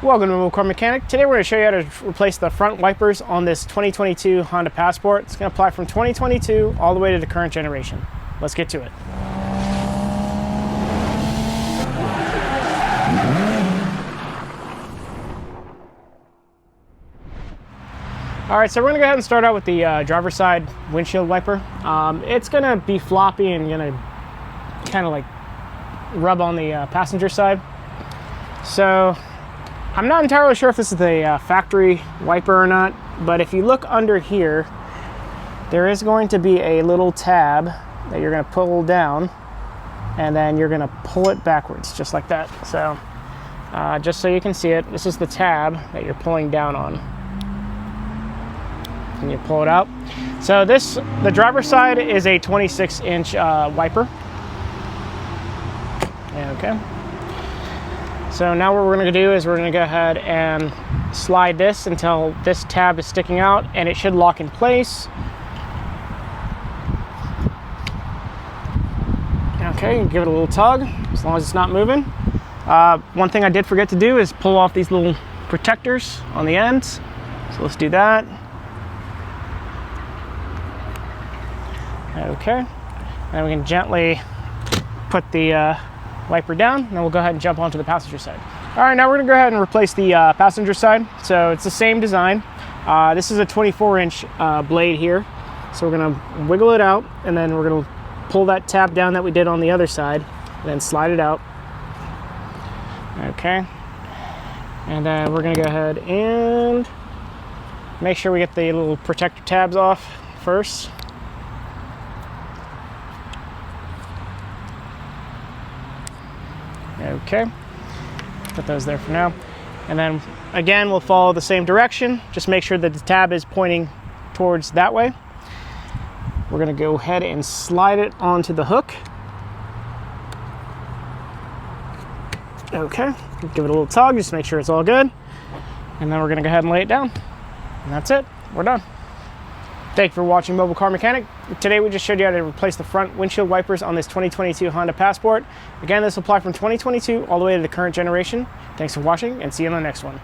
Welcome to Mobile Car Mechanic. Today we're going to show you how to replace the front wipers on this 2022 Honda Passport. It's going to apply from 2022 all the way to the current generation. Let's get to it. All right, so we're going to go ahead and start out with the driver's side windshield wiper. It's going to be floppy and going to kind of like rub on the passenger side. So I'm not entirely sure if this is the factory wiper or not, but if you look under here, there is going to be a little tab that you're going to pull down, and then you're going to pull it backwards, just like that. So just so you can see it, this is the tab that you're pulling down on. And you pull it out. So the driver's side is a 26-inch wiper. Okay. So now what we're going to do is we're going to go ahead and slide this until this tab is sticking out, and it should lock in place. Okay, give it a little tug as long as it's not moving. One thing I did forget to do is pull off these little protectors on the ends. So let's do that. Okay, and we can gently put the wiper down, and then we'll go ahead and jump onto the passenger side. All right, now we're gonna go ahead and replace the passenger side. So it's the same design. This is a 24-inch blade here. So we're gonna wiggle it out, and then we're gonna pull that tab down that we did on the other side, and then slide it out. Okay, and then we're gonna go ahead and make sure we get the little protector tabs off first. Okay, put those there for now. And then again, we'll follow the same direction. Just make sure that the tab is pointing towards that way. We're gonna go ahead and slide it onto the hook. Okay, give it a little tug, just make sure it's all good. And then we're gonna go ahead and lay it down. And that's it, we're done. Thank you for watching Mobile Car Mechanic. Today we just showed you how to replace the front windshield wipers on this 2022 Honda Passport. Again, this will apply from 2022 all the way to the current generation. Thanks for watching, and see you on the next one.